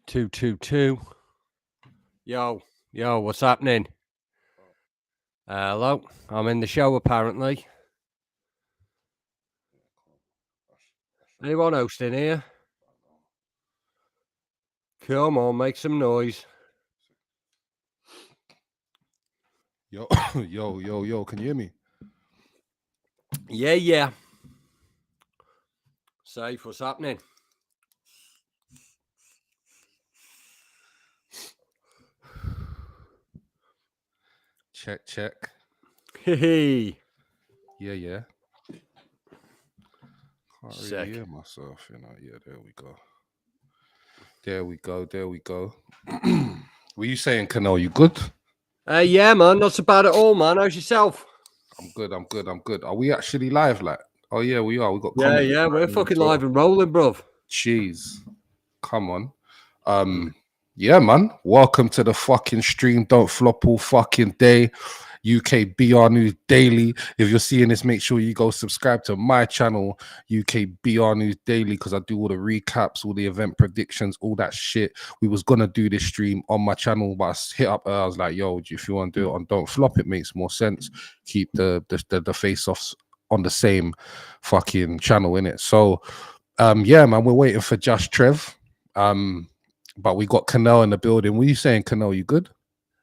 222. Yo, what's happening? Hello, I'm in the show apparently. Anyone hosting here? Come on, make some noise. Yo, yo, can you hear me? Yeah. Safe, what's happening? Check. Hey. Yeah. Can't Sick. really hear myself, you know. Yeah, there we go. Were you saying, Kinell, you good? Yeah, man, not so bad at all, man. How's yourself? I'm good. Are we actually live? Like, oh yeah, we are. We got Yeah, we're fucking live and rolling, bruv. Jeez, come on. Yeah, man. Welcome to the fucking stream. Don't flop all fucking day. UK BR News Daily. If you're seeing this, make sure you go subscribe to my channel, UK BR News Daily, because I do all the recaps, all the event predictions, all that shit. We was gonna do this stream on my channel, but I hit up. I was like, "Yo, if you want to do it on Don't Flop, it makes more sense. Keep the face-offs on the same fucking channel, innit?" So, yeah, man, we're waiting for Just Trev. But we got Kinell in the building. What are you saying, Kinell? You good?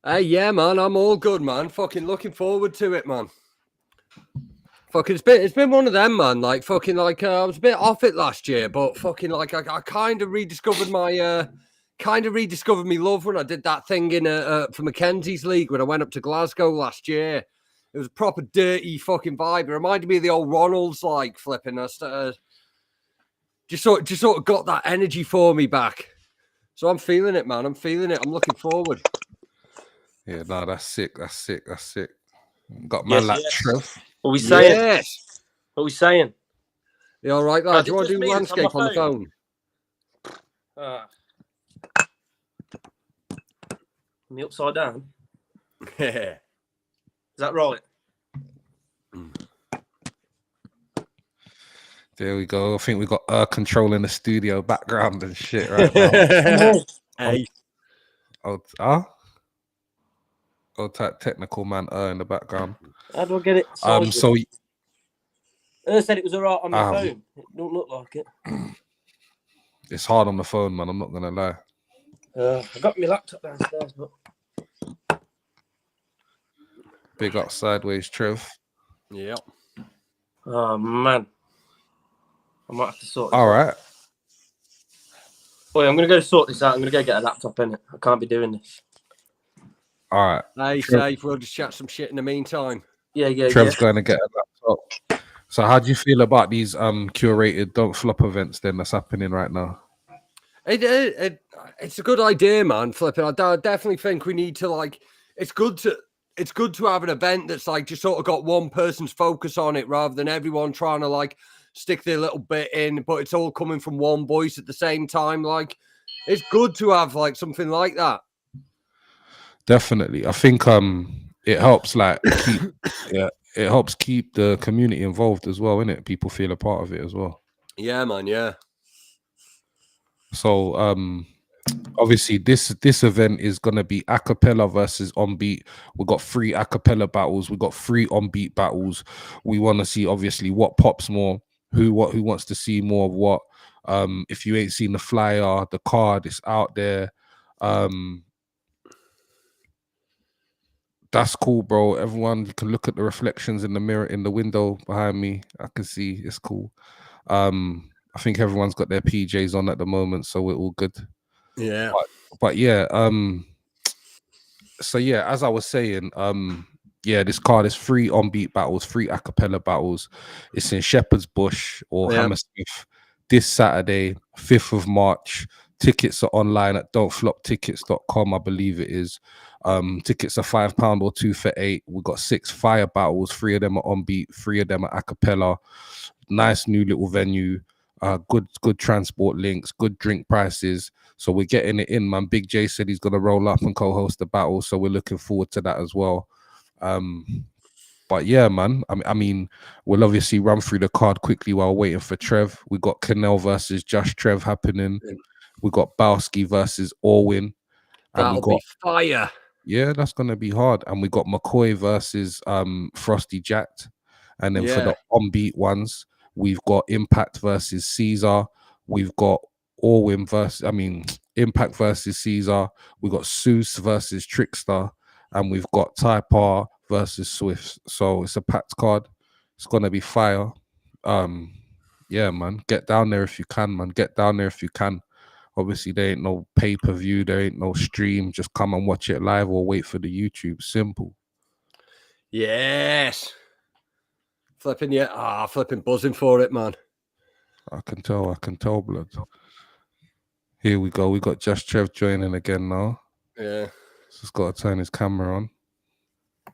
Yeah, man, I'm all good, man. Fucking looking forward to it, man. Fucking, it's been one of them, man. Like, fucking, like, I was a bit off it last year, but fucking, like, I kind of rediscovered my, me love when I did that thing in for Mackenzie's League when I went up to Glasgow last year. It was a proper dirty fucking vibe. It reminded me of the old Ronalds, like, flipping us. Just sort of got that energy for me back. So I'm feeling it, man. I'm feeling it. I'm looking forward. Yeah, no, that's sick. Got man like Trev. What are we saying? Yes. What are we saying? You all right, lad? Do you want to do landscape on the phone? Me upside down? Yeah. Is that right? There we go. I think we got control in the studio background and shit right now. Hey. Technical man in the background. How do I get it? So I said it was alright on my phone. It don't look like it. It's hard on the phone, man. I'm not gonna lie. I got my laptop downstairs, but big up sideways, Trev. Yep. Oh man, I might have to sort this out. Right. Boy, I'm gonna go sort this out. I'm gonna go get a laptop in it. I can't be doing this. All right. Hey, safe. We'll just chat some shit in the meantime. Yeah. Trev's going to get a laptop. So, how do you feel about these curated Don't Flop events then that's happening right now? It's a good idea, man. Flipping, I definitely think we need to like. It's good to have an event that's like just sort of got one person's focus on it rather than everyone trying to like stick their little bit in, but it's all coming from one voice at the same time. Like, it's good to have like something like that. Definitely, I think it helps like it helps keep the community involved as well, innit? People feel a part of it as well. Yeah, man. Yeah. So obviously this event is gonna be Acapella versus On Beat. We got 3 Acapella battles. We got 3 On Beat battles. We want to see obviously what pops more. Who wants to see more of what? If you ain't seen the flyer, the card is out there. That's cool, bro. Everyone, you can look at the reflections in the mirror in the window behind me. I can see it's cool. I think everyone's got their PJs on at the moment, so we're all good. Yeah. But yeah, so yeah, as I was saying, yeah, this card is 3 On Beat battles, 3 Acapella battles. It's in Shepherd's Bush or Hammersmith this Saturday, 5th of March. Tickets are online at don'tfloptickets.com, I believe it is. Tickets are £5 or 2 for 8. We've got 6 fire battles, 3 of them are On Beat, 3 of them are Acapella. Nice new little venue. Good transport links, good drink prices. So we're getting it in, man. Big J said he's gonna roll up and co-host the battle, so we're looking forward to that as well. But yeah, man, I mean, we'll obviously run through the card quickly while waiting for Trev. We got Kinell versus Just Trev happening. We got Bowski versus Orwin. And That'll be fire. Yeah, that's gonna be hard. And we got McCoy versus Frosty Jacked. And then for the on-beat ones, we've got Impact versus Caesar. We've got Orwin Impact versus Caesar. We've got Seuss versus Trickster. And we've got Typar versus Swift. So it's a packed card. It's gonna be fire. Yeah, man. Get down there if you can, man. Get down there if you can. Obviously, there ain't no pay-per-view, there ain't no stream. Just come and watch it live or wait for the YouTube. Simple. Yes. Flipping buzzing for it, man. I can tell, blood. Here we go. We got Just Trev joining again now. Yeah. Just got to turn his camera on.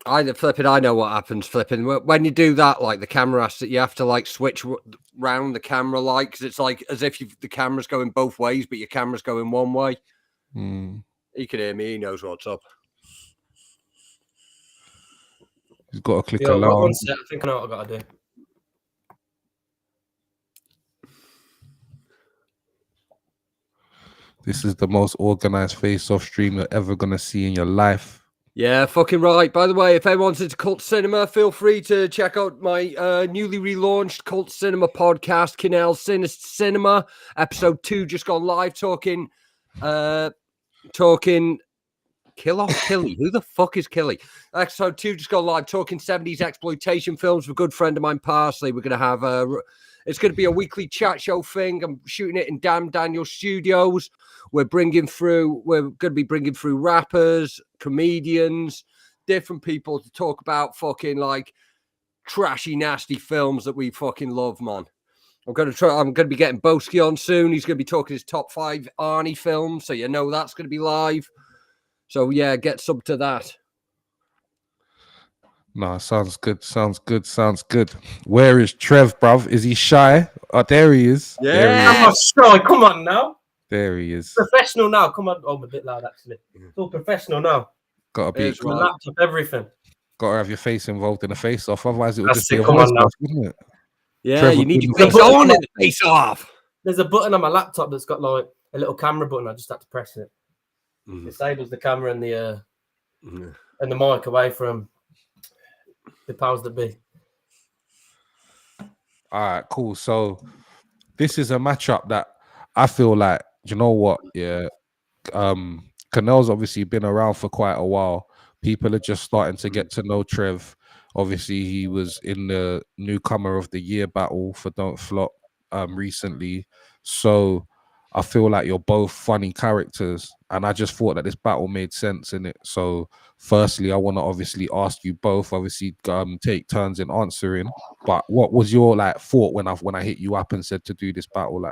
I know what happens, flipping. When you do that, like the camera you have to like switch round the camera, like, because it's like as if the camera's going both ways, but your camera's going one way. He can hear me. He knows what's up. He's got to click allow. One sec, I think I know what I got to do. This is the most organized face-off stream you're ever going to see in your life. Yeah, fucking right. By the way, if anyone's into cult cinema, feel free to check out my newly relaunched cult cinema podcast, Kinell Cinema. Episode 2 just gone live, talking Killy. Who the fuck is Killy? Episode 2 just gone live, talking 70s exploitation films with a good friend of mine, Parsley. We're going to have it's going to be a weekly chat show thing. I'm shooting it in Damn Daniel Studios. We're going to be bringing through rappers, comedians, different people to talk about fucking like trashy, nasty films that we fucking love, man. I'm going to be getting Boski on soon. He's going to be talking his top 5 Arnie films. So, that's going to be live. So, yeah, get sub to that. No, sounds good. Where is Trev, bruv? Is he shy? Oh, there he is. Yeah. I'm not shy. Come on now. There he is. Professional now. Come on. Oh, I'm a bit loud, actually. It's all professional now. Gotta be. My laptop, everything. Gotta have your face involved in the face-off. Otherwise, it would just be a come on now. face-off, wouldn't it? Yeah, Trevor, you need your face on and face off. There's a button on my laptop that's got like a little camera button. I just had to press it. Disables the camera and the mic away from the powers that be. All right, cool. So this is a matchup that I feel like, you know what? Yeah. Kinell's obviously been around for quite a while. People are just starting to get to know Trev. Obviously, he was in the newcomer of the year battle for Don't Flop recently. So I feel like you're both funny characters. And I just thought that this battle made sense in it. So firstly, I want to obviously ask you both, obviously take turns in answering. But what was your thought when I hit you up and said to do this battle?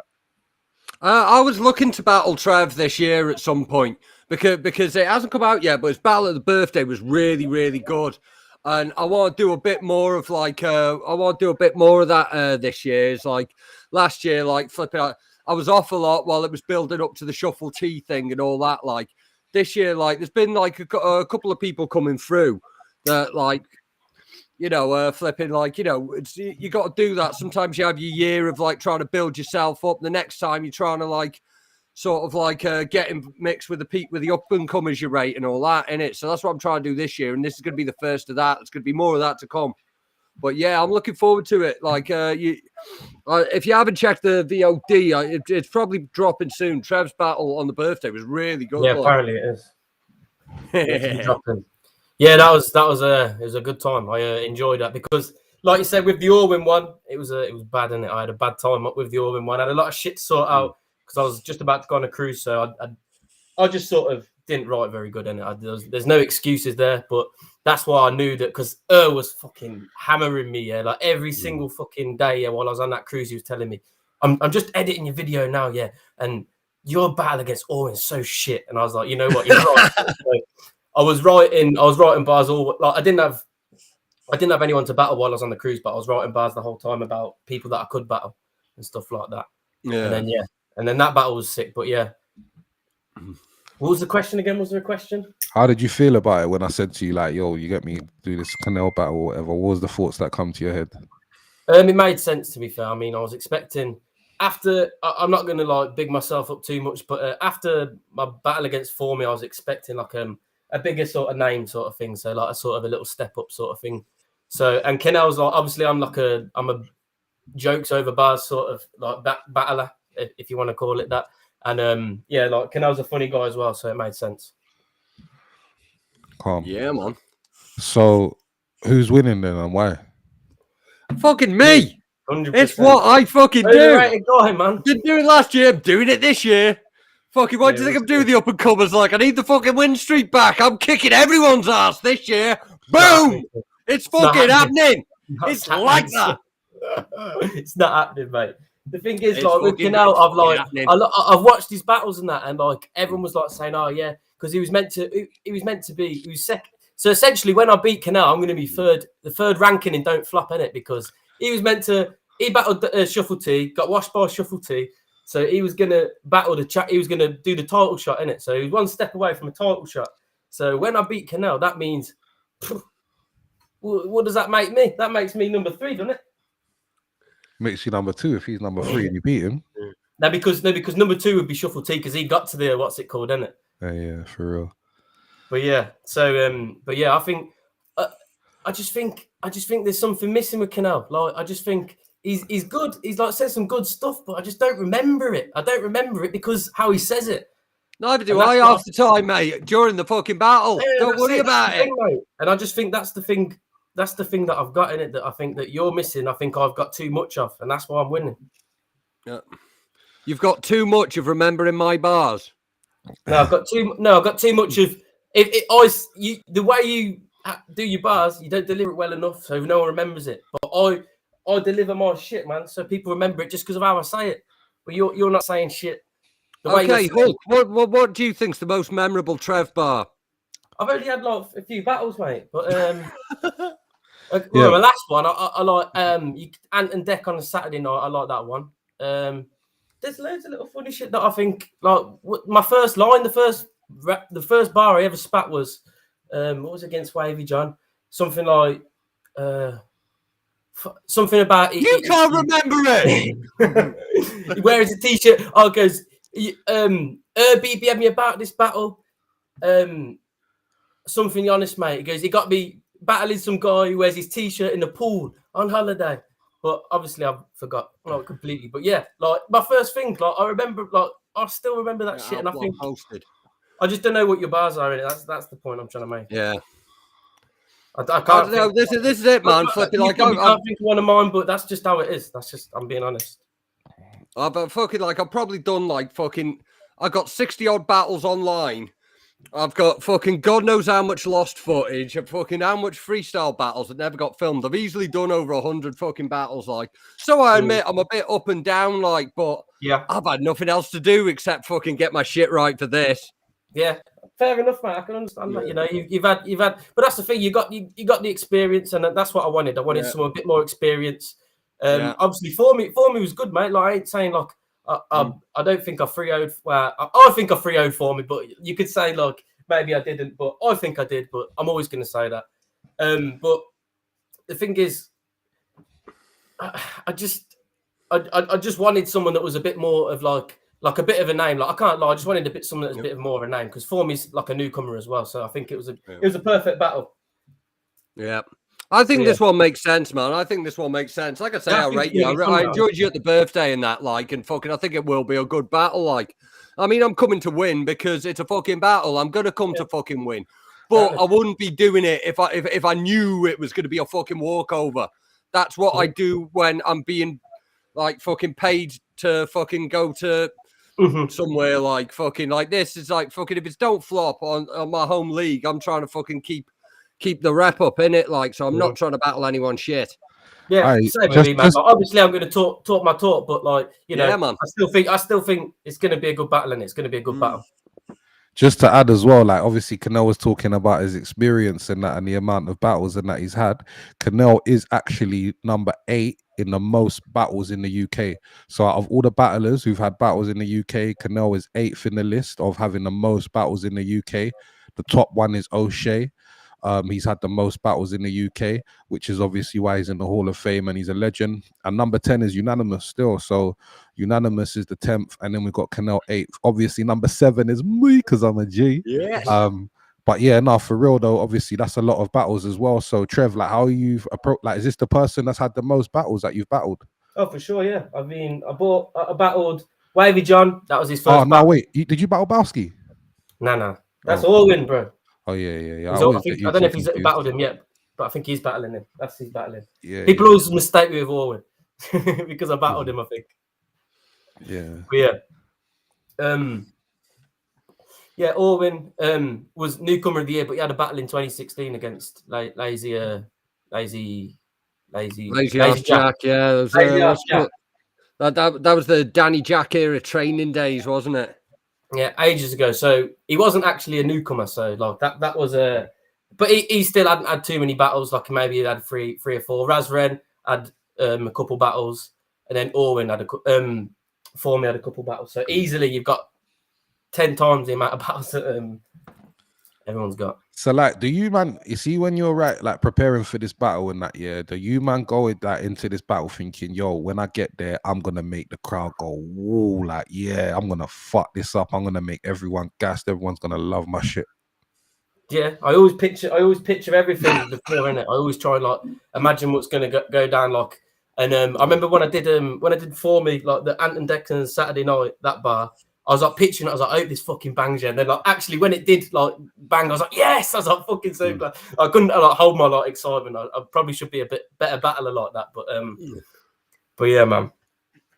I was looking to battle Trev this year at some point because it hasn't come out yet, but his battle at the birthday was really, really good. And I want to do a bit more of that this year. It's like last year, like flipping out. I was off a lot while it was building up to the shuffle tea thing and all that. Like this year, like there's been like a couple of people coming through that like, flipping like, it's, you got to do that. Sometimes you have your year of like trying to build yourself up. The next time you're trying to like sort of like getting mixed with the up and comers you rate and all that in it. So that's what I'm trying to do this year. And this is going to be the first of that. It's going to be more of that to come. But yeah, I'm looking forward to it. Like if you haven't checked the VOD, it's probably dropping soon. Trev's battle on the birthday was really good. Yeah, apparently it is. Yeah, it was a good time. I enjoyed that because, like you said, with the Orwin one, it was bad, innit? I had a bad time with the Orwin one. I had a lot of shit to sort out because I was just about to go on a cruise, so I just sort of didn't write very good in it. There's no excuses there, but that's why I knew that because was fucking hammering me, like every single fucking day, while I was on that cruise, he was telling me, I'm just editing your video now, and your battle against Orwin's so shit. And I was like, you know what, you're right. So I was writing bars all like I didn't have anyone to battle while I was on the cruise, but I was writing bars the whole time about people that I could battle and stuff like that. Yeah. And then that battle was sick, but yeah. What was the question again? Was there a question? How did you feel about it when I said to you, like, yo, you get me do this Kinell battle or whatever? What was the thoughts that come to your head? It made sense, to be fair. I mean, I was expecting after I'm not gonna like big myself up too much, but after my battle against Formy, I was expecting like a bigger sort of name sort of thing, so like a sort of a little step up sort of thing. So and Kinell's like obviously I'm a jokes over bars sort of like battler, if you want to call it that. And yeah, like Kinell's a funny guy as well, so it made sense. Calm. Yeah, man. So who's winning then and why? Fucking me. 100%. It's what I fucking do. Overrated guy, man. Didn't do it last year. I'm doing it this year. Fucking, what do you think I'm doing the up and comers like? I need the fucking win streak back. I'm kicking everyone's ass this year. Boom! It's fucking happening. It's like that. It's not happening, mate. The thing is, It's like with fucking- Kinell, it's fucking happening. I've watched his battles and that, and like everyone was like saying, "Oh yeah," because he was meant to be second. So essentially, when I beat Kinell, I'm going to be the third ranking in Don't Flop in it, because he battled Shuffle T, got washed by Shuffle T, so he was going to battle he was going to do the title shot in it. So he was one step away from a title shot. So when I beat Kinell, that means, what does that make me? That makes me number 3, doesn't it? Makes you number 2 if he's number 3 and you beat him. No, because number 2 would be Shuffle T, because he got to the what's it called, isn't it? Yeah, for real. But yeah, so but yeah, I think I just think there's something missing with Kinell. Like I just think he's good. He's like says some good stuff, but I just don't remember it. I don't remember it because how he says it. Neither do I half the time, mate. During the fucking battle, Yeah, don't worry about it. Thing, mate. And I just think that's the thing. That's the thing that I've got in it that I think that you're missing. I think I've got too much of, and that's why I'm winning. Yeah. You've got too much of remembering my bars. No, I've got too much of the way you do your bars. You don't deliver it well enough, so no one remembers it. But I deliver my shit, man, so people remember it just because of how I say it. But you're not saying shit. Okay, Hulk. What do you think's the most memorable Trev bar? I've only had like a few battles, mate. But well, the last one I like Ant and Deck on a Saturday night. I like that one. There's loads of little funny shit that I think like my first line, the first bar I ever spat was what was against Wavy John? Something like something about you can't remember it. He wears a t-shirt. Oh, goes BB had me about this battle. Something honest, mate. He goes, he got me battling some guy who wears his t-shirt in the pool on holiday. But obviously I forgot completely. But yeah, like my first thing, like I remember, like I still remember that shit, and I think I just don't know what your bars are in it. That's the point I'm trying to make. Yeah. I can't. No, this is it, man. Flipping like I can't think of one of mine, but that's just how it is. That's just I'm being honest. But fucking like I've probably done like fucking. I got 60 odd battles online. I've got fucking God knows how much lost footage of fucking how much freestyle battles that never got filmed. I've easily done over 100 fucking battles, like. So I admit I'm a bit up and down, like, but yeah, I've had nothing else to do except fucking get my shit right for this. Yeah, fair enough, mate. I can understand that. You know, you've had, but that's the thing. You got the experience, and that's what I wanted. I wanted someone a bit more experience. Obviously, for me was good, mate. Like I ain't saying like. I don't think I 3-0'd. Well, I think I 3-0'd for me, but you could say like maybe I didn't, but I think I did. But I'm always going to say that. But the thing is, I just wanted someone that was a bit more of like a bit of a name. Like I can't lie, I just wanted someone that was a bit more of a name because Formy's like a newcomer as well. So I think it was a perfect battle. Yeah. I think this one makes sense, man. I think this one makes sense. Like I say, I rate you. I enjoyed you at the birthday and that, like, and fucking, I think it will be a good battle. Like, I mean, I'm coming to win because it's a fucking battle. I'm gonna come to fucking win, but I wouldn't be doing it if I knew it was gonna be a fucking walkover. That's what I do when I'm being like fucking paid to fucking go to somewhere like fucking like this. It's like fucking if it's Don't Flop on my home league, I'm trying to fucking keep the rep up in it, like, so I'm not trying to battle anyone shit. Yeah, same with me, man. Like, obviously, I'm going to talk my talk, but like, you know, man. I still think it's going to be a good battle, and it's going to be a good battle. Just to add as well, like obviously Kinell was talking about his experience and that, and the amount of battles and that he's had. Kinell is actually number 8 in the most battles in the UK. So out of all the battlers who've had battles in the UK, Kinell is 8th in the list of having the most battles in the UK. The top one is O'Shea. He's had the most battles in the UK, which is obviously why he's in the Hall of Fame and he's a legend. And number 10 is unanimous still. So unanimous is the 10th, and then we've got Kinell 8th. Obviously, number 7 is me because I'm a G. Yes. But yeah, no, for real though, obviously that's a lot of battles as well. So Trev, like, how you've approached, like, is this the person that's had the most battles that you've battled? Oh, for sure, yeah. I mean, I battled Wavy John. That was his first. Oh no, wait, did you battle Bowski? No, that's Orwin, bro. Oh yeah. I don't know if he's battled him yet, but I think he's battling him. That's his battling. Yeah. People always mistake me with Orwin because I battled him, I think. Yeah. But yeah, Orwin was newcomer of the year, but he had a battle in 2016 against Lazy Jack. Yeah, that was the Danny Jack era training days, wasn't it? Yeah, ages ago. So he wasn't actually a newcomer. So like that was a, but he still hadn't had too many battles. Like maybe he had three or four. Razren had a couple battles, and then Orwin had Formy had a couple battles. So easily you've got 10 times the amount of battles that everyone's got. So like, do you, man, you see when you're like preparing for this battle and that, yeah, do you, man, go with that into this battle thinking, yo, when I get there, I'm gonna make the crowd go, whoa, like, yeah, I'm gonna fuck this up, I'm gonna make everyone gassed, everyone's gonna love my shit? Yeah, I always picture everything before, innit? I always try like imagine what's gonna go down like. And I remember when I did Formy, like the Ant and Declan Saturday night, that bar, I was like pitching it. I was like, I hope this fucking bangs you. And then like actually when it did like bang, I was like, yes. I was like fucking so glad. I couldn't like hold my like excitement. I probably should be a bit better battler like that. But yeah, man.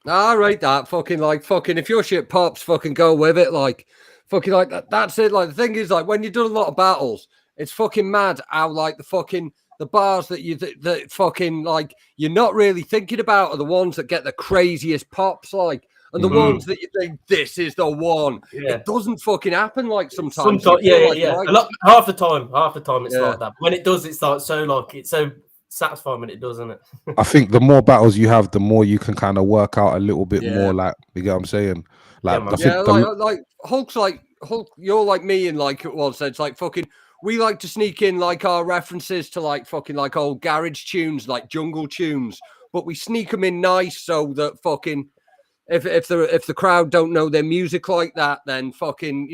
I rate that. Fucking if your shit pops, fucking go with it. Like fucking like that. That's it. Like the thing is, like when you've done a lot of battles, it's fucking mad how like the bars that fucking like you're not really thinking about are the ones that get the craziest pops, like, and the ones that you think this is the one. Yeah. It doesn't fucking happen like sometimes. Yeah. Half the time it's like that. When it does, it's like so like it's so satisfying when it does, isn't it? I think the more battles you have, the more you can kind of work out a little bit more. Like, you get what I'm saying? Like, like Hulk, you're like me in like it was. So it's like fucking. We like to sneak in like our references to like fucking like old garage tunes, like jungle tunes, but we sneak them in nice so that fucking if the crowd don't know their music like that, then fucking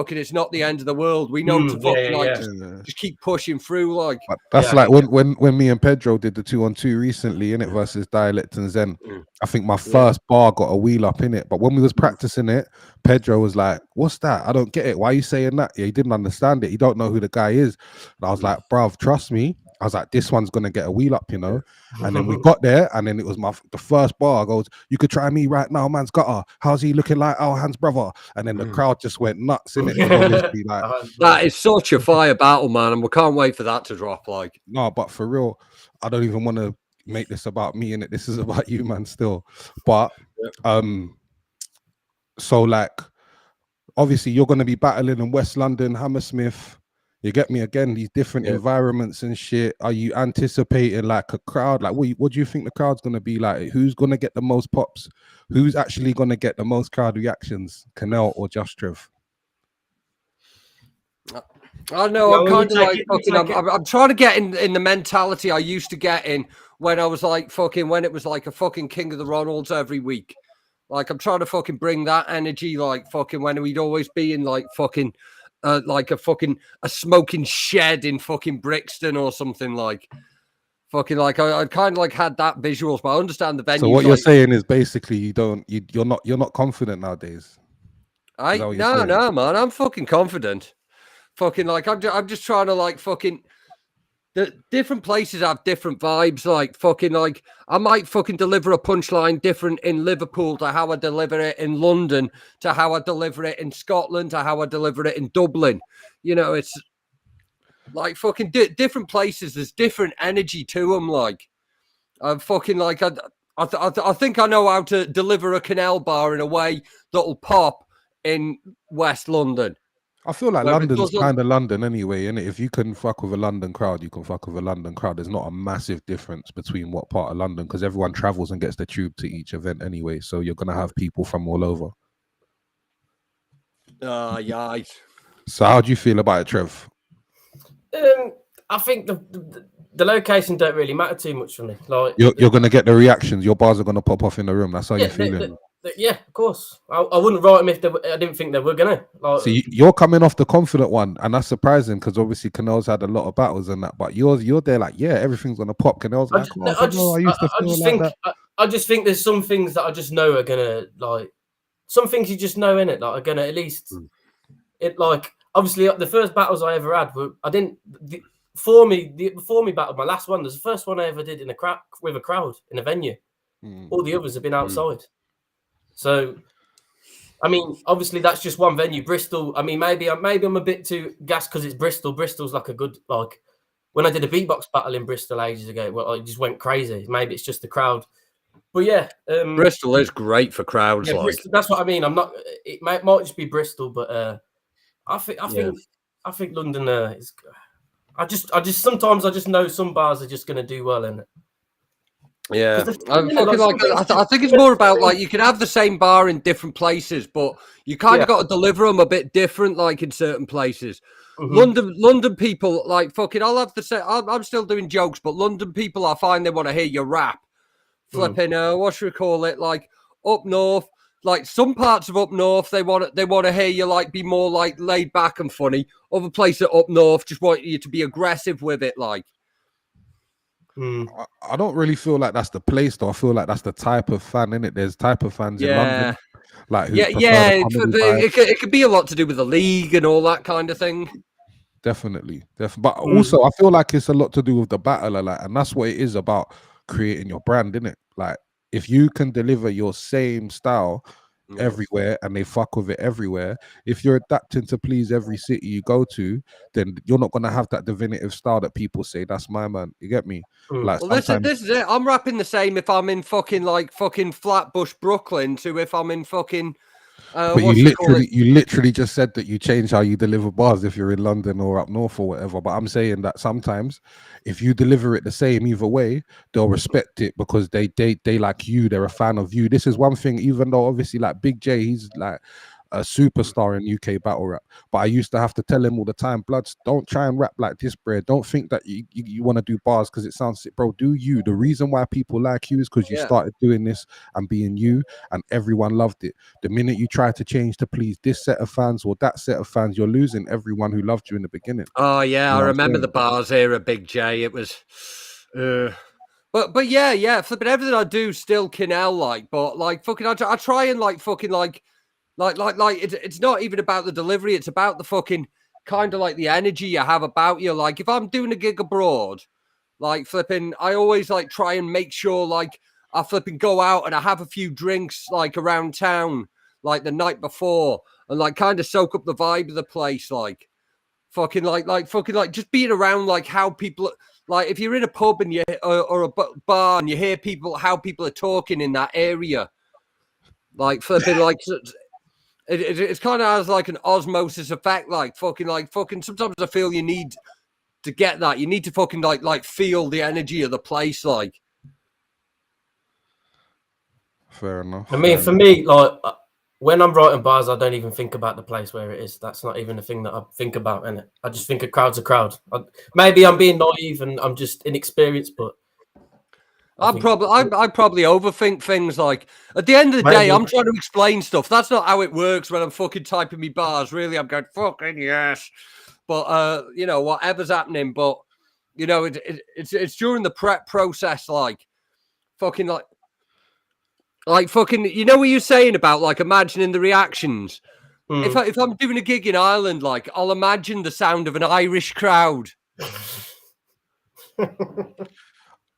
it's not the end of the world. We know to fucking just keep pushing through. Like that's like when me and Pedro did the 2-on-2 recently in it versus Dialect and Zen. I think my first bar got a wheel up in it, but when we was practicing it, Pedro was like, "What's that? I don't get it. Why are you saying that?" Yeah, he didn't understand it. He don't know who the guy is. And I was like, "Bruv, trust me." I was like, this one's gonna get a wheel up, And then we got there, and then it was the first bar goes, "You could try me right now, man's got her. How's he looking like our Hans brother?" And then the crowd just went nuts, innit? Obviously, like, that is such a fire battle, man, and we can't wait for that to drop. Like, no, but for real, I don't even want to make this about me, innit? This is about you, man, still. But so like, obviously, you're gonna be battling in West London, Hammersmith. You get me again, these different environments and shit. Are you anticipating like a crowd? Like, what do you think the crowd's gonna be like? Who's gonna get the most pops? Who's actually gonna get the most crowd reactions? Kinell or Just Trev? I know. I'm kind of like fucking. I'm trying to get in the mentality I used to get in when I was like fucking when it was like a fucking King of the Ronalds every week. Like I'm trying to fucking bring that energy, like fucking when we'd always be in like fucking. Like a smoking shed in fucking Brixton or something, like fucking like I kind of like had that visuals, but I understand the venue. So what you're saying is basically you're not confident nowadays. No, man, I'm fucking confident. Fucking like I'm just trying to like fucking. The different places have different vibes. Like fucking like I might fucking deliver a punchline different in Liverpool to how I deliver it in London to how I deliver it in Scotland to how I deliver it in Dublin. It's like fucking different places. There's different energy to them. Like I'm fucking like I think I know how to deliver a Kinell bar in a way that'll pop in West London. I feel like London's kind of London anyway, and if you can fuck with a London crowd, you can fuck with a London crowd. There's not a massive difference between what part of London, because everyone travels and gets the tube to each event anyway, so you're gonna have people from all over. Yeah. So how do you feel about it, Trev? I think the location don't really matter too much for me. Like You're gonna get the reactions. Your bars are gonna pop off in the room. That's how yeah, you're feeling. yeah, of course. I wouldn't write them if I didn't think they were gonna. Like, See, you're coming off the confident one, and that's surprising because obviously Kinell's had a lot of battles and that. But you're there like, yeah, everything's gonna pop. Kinell's like, oh, I don't know, I used to feel like that. I just think there's some things that I just know are gonna like. Some things you just know in it, like are gonna at least it like. Obviously, the first battles I ever had were I didn't. Before me battle, my last one was the first one I ever did in a crowd with a crowd in a venue. All the others have been outside. So, I mean, obviously that's just one venue. Bristol. I mean, maybe I'm a bit too gassed because it's Bristol. Bristol's like a good like. When I did a beatbox battle in Bristol ages ago, well, I just went crazy. Maybe it's just the crowd, but yeah, Bristol is great for crowds. yeah, Like Bristol, that's what I mean. I'm not. It might just be Bristol, but I think London is. I just sometimes I just know some bars are just going to do well in it. yeah, I'm fucking like. I think it's more about like you can have the same bar in different places, but you kind of got to deliver them a bit different, like in certain places. London people like fucking. I'll have to say I'm still doing jokes, but London people I find they want to hear your rap. Flipping, what should we call it? Like up north. Like some parts of up north, they want to hear you like be more like laid back and funny. Other places up north just want you to be aggressive with it. Like, I don't really feel like that's the place though. I feel like that's the type of fan in it. There's type of fans in London, like it could be a lot to do with the league and all that kind of thing. Definitely. But also, I feel like it's a lot to do with the battler, like, and that's what it is about creating your brand, isn't it? Like, if you can deliver your same style everywhere and they fuck with it everywhere, if you're adapting to please every city you go to, then you're not gonna have that definitive style that people say that's my man. You get me? Like, well, this is it. I'm rapping the same if I'm in fucking Flatbush, Brooklyn, to if I'm in fucking. But you literally just said that you change how you deliver bars if you're in London or up north or whatever. But I'm saying that sometimes if you deliver it the same either way, they'll respect it because they like you. They're a fan of you. This is one thing, even though obviously like Big J, he's like a superstar in UK battle rap. But I used to have to tell him all the time, Bloods, don't try and rap like this, bro. Don't think that you want to do bars because it sounds sick, bro. Do you. The reason why people like you is because you started doing this and being you, and everyone loved it. The minute you try to change to please this set of fans or that set of fans, you're losing everyone who loved you in the beginning. Oh yeah, I remember the bars era, Big J. It was but yeah, flipping everything I do still Kinell like, but like fucking I try and like fucking like it's not even about the delivery, it's about the fucking kind of like the energy you have about you. Like if I'm doing a gig abroad, like flipping, I always like try and make sure like I flipping go out and I have a few drinks like around town like the night before and like kind of soak up the vibe of the place, like fucking like just being around like how people like if you're in a pub and you or a bar and you hear how people are talking in that area, like flipping like. It's kind of has like an osmosis effect, like fucking. Sometimes I feel you need to get that. You need to fucking like feel the energy of the place, like. Fair enough. I mean, for me, like when I'm writing bars, I don't even think about the place where it is. That's not even a thing that I think about, innit? I just think a crowd's a crowd. Maybe I'm being naive and I'm just inexperienced, but. I probably overthink things. Like at the end of the day, I'm trying to explain stuff. That's not how it works when I'm fucking typing me bars. Really, I'm going fucking yes, but you know whatever's happening. But you know it's during the prep process, like fucking like fucking. You know what you're saying about like imagining the reactions. If I'm doing a gig in Ireland, like I'll imagine the sound of an Irish crowd.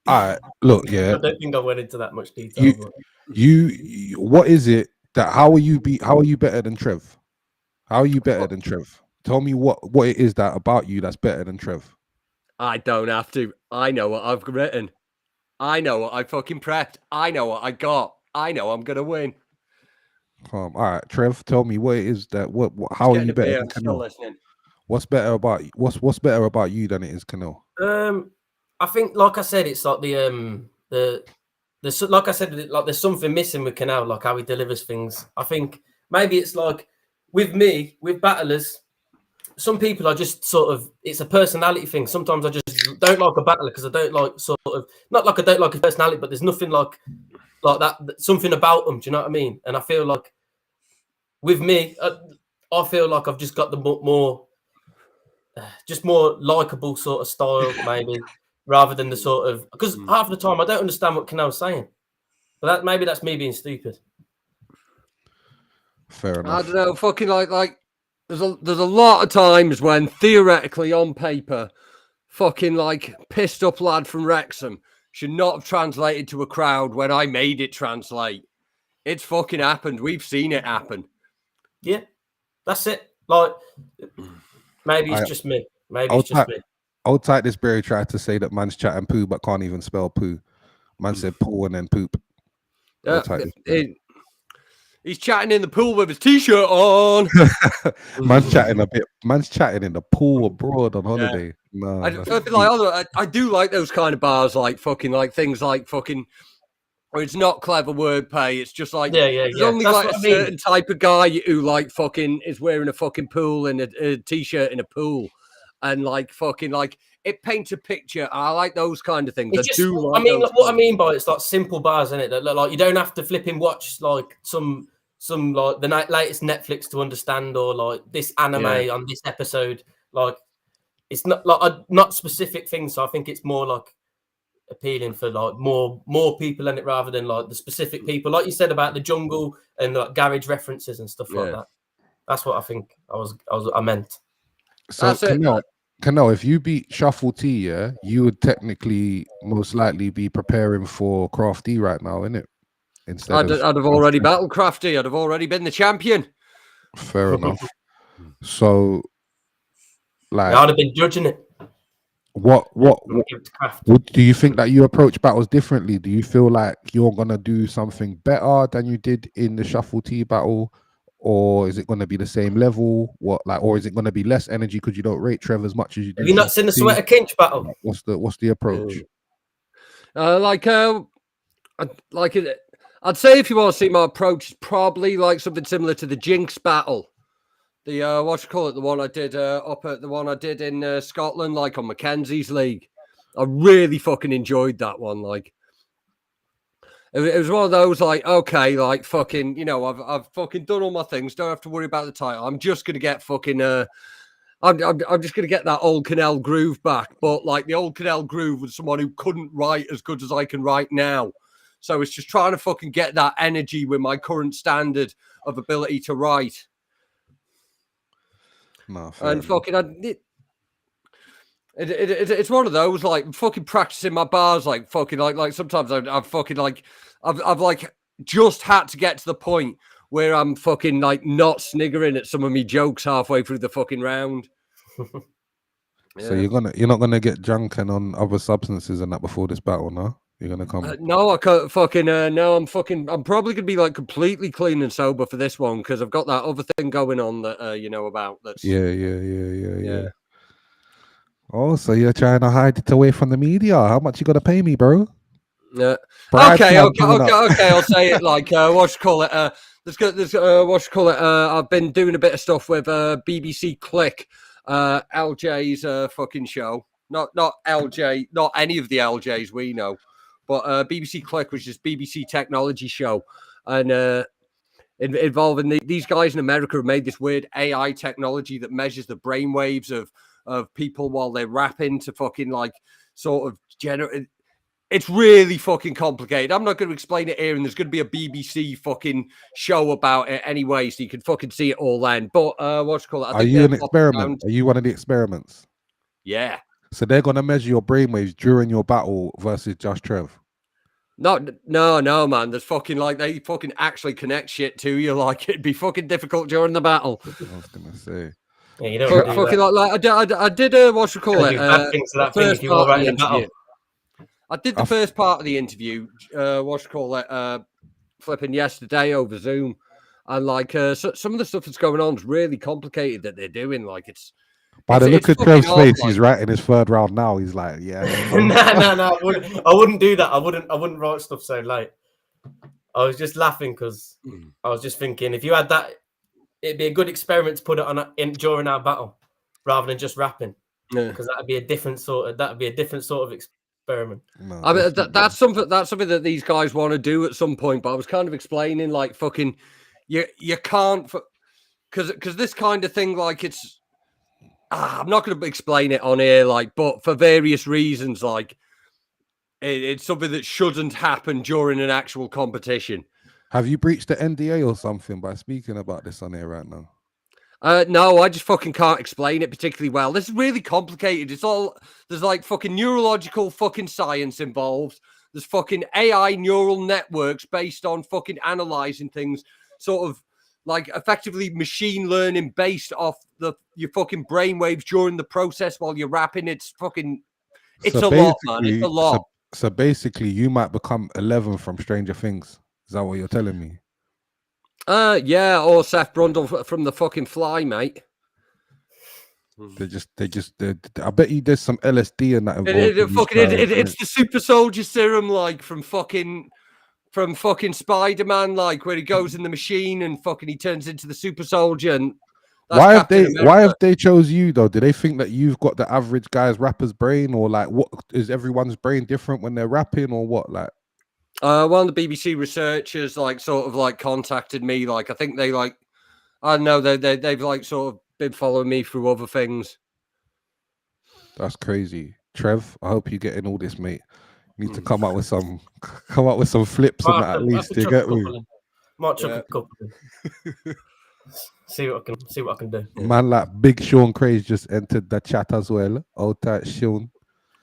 All right, look, yeah. I don't think I went into that much detail. You what is it that how are you better than Trev? How are you better than Trev? Tell me what it is that about you that's better than Trev. I don't have to. I know what I've written. I know what I fucking prepped. I know what I got. I know I'm gonna win. All right, Trev, tell me what it is that how are you better than Kinell? What's better about you than it is Kinell? I think, like I said, it's like like I said, like there's something missing with Kinell, like how he delivers things. I think maybe it's like with me, with battlers, some people are just sort of, it's a personality thing. Sometimes I just don't like a battler because I don't like sort of, not like I don't like his personality, but there's nothing like that, something about them. Do you know what I mean? And I feel like with me, I feel like I've just got the more likable sort of style, maybe, rather than the sort of, because half the time I don't understand what Kinell's saying. But maybe that's me being stupid. Fair enough. I don't know, fucking like there's a lot of times when theoretically on paper, fucking like pissed up lad from Wrexham should not have translated to a crowd when I made it translate. It's fucking happened. We've seen it happen. Yeah, that's it. Like, maybe it's just me. Maybe it's just me. Old Tight This Berry tried to say that man's chatting poo but can't even spell poo. Man said poo and then poop. He's chatting in the pool with his t-shirt on. Man's chatting in the pool abroad on holiday. Yeah. No, I do like those kind of bars, like fucking like things like fucking, or it's not clever wordplay. It's just like there's only That's like a certain type of guy who like fucking is wearing a fucking pool and a t-shirt in a pool, and like fucking like it paints a picture. I like those kind of things. What I mean by it's like simple bars, isn't it? That like you don't have to flip and watch like some like the latest Netflix to understand, or like this anime on this episode. Like it's not like not specific things. So I think it's more like appealing for like more people in it rather than like the specific people. Like you said about the jungle and like garage references and stuff like that. That's what I think I meant. So Kinell, if you beat Shuffle T, you would technically most likely be preparing for Craft D right now, innit? I'd have already battled Crafty. I'd have already been the champion. Fair enough. So, like, I'd have been judging it. What do you think that you approach battles differently? Do you feel like you're gonna do something better than you did in the Shuffle T battle? Or is it going to be the same level? Or is it going to be less energy because you don't rate Trev as much as you do? Have you not seen the Sweater Kinch battle? What's the approach? I'd say if you want to see my approach, it's probably like something similar to the Jinx battle. The the one I did the one I did in Scotland, like on Mackenzie's league. I really fucking enjoyed that one. Like, it was one of those like, okay, like fucking, you know, I've fucking done all my things. Don't have to worry about the title. I'm just gonna get fucking I'm just gonna get that old Kinell groove back. But like the old Kinell groove was someone who couldn't write as good as I can write now. So it's just trying to fucking get that energy with my current standard of ability to write. No, and fucking it's one of those like fucking practicing my bars, like fucking like sometimes I've fucking like I've like just had to get to the point where I'm fucking like not sniggering at some of me jokes halfway through the fucking round. So you're not gonna get drunk and on other substances and that before this battle, no? You're gonna come? No, I can't fucking. No, I'm probably gonna be like completely clean and sober for this one because I've got that other thing going on that you know about. That's yeah. Oh, so you're trying to hide it away from the media? How much you gonna pay me, bro? Yeah. Okay. I'll say it like I've been doing a bit of stuff with BBC Click, LJ's fucking show. Not LJ, not any of the LJs we know, but BBC Click, which is BBC technology show, and involving these guys in America have made this weird AI technology that measures the brainwaves of people while they're rapping to fucking like sort of generate. It's really fucking complicated. I'm not going to explain it here, and there's going to be a BBC fucking show about it anyway, so you can fucking see it all then. But Are you an experiment? Are you one of the experiments? Yeah. So they're going to measure your brainwaves during your battle versus just Trev? No, man. There's fucking like they fucking actually connect shit to you. Like it'd be fucking difficult during the battle. I was going to say. Yeah, you don't do fucking that. I did I did the first part of the interview, flipping yesterday over Zoom. And like some of the stuff that's going on is really complicated that they're doing. Like it's by the look at Trev's face, he's writing his third round now. He's like, yeah. No. I wouldn't do that. I wouldn't write stuff so late. I was just laughing because I was just thinking if you had that, it'd be a good experiment to put it on during our battle. rather than just rapping, Yeah. because that'd be a different sort of experiment. No, I mean, definitely. that's something that these guys want to do at some point. But I was kind of explaining, like, fucking, you can't, because this kind of thing, like, it's, I'm not going to explain it on here, like, but for various reasons, like, it's something that shouldn't happen during an actual competition. Have you breached the NDA or something by speaking about this on here right now? No, I just fucking can't explain it particularly well. This is really complicated. There's like fucking neurological fucking science involved. There's fucking AI neural networks based on fucking analyzing things, sort of like effectively machine learning based off your fucking brainwaves during the process while you're rapping. It's a lot, man. It's a lot. So basically, you might become 11 from Stranger Things. Is that what you're telling me? Yeah, or Seth Brundle from the fucking Fly, mate. I bet you there's some LSD in that involved. It's the super soldier serum, like from fucking Spider-Man, like where he goes in the machine and fucking he turns into the super soldier. And why have they chose you though? Do they think that you've got the average guy's rapper's brain, or like what is everyone's brain different when they're rapping, or what? Like, one of the BBC researchers like sort of like contacted me. Like I think they like, I don't know, they've like sort of been following me through other things. That's crazy. Trev, I hope you're getting all this, mate. You need to come up with some flips and that at least. You get me? Might chuck a couple. See what I can do. Man, like Big Sean Craze just entered the chat as well. Old tight Sean.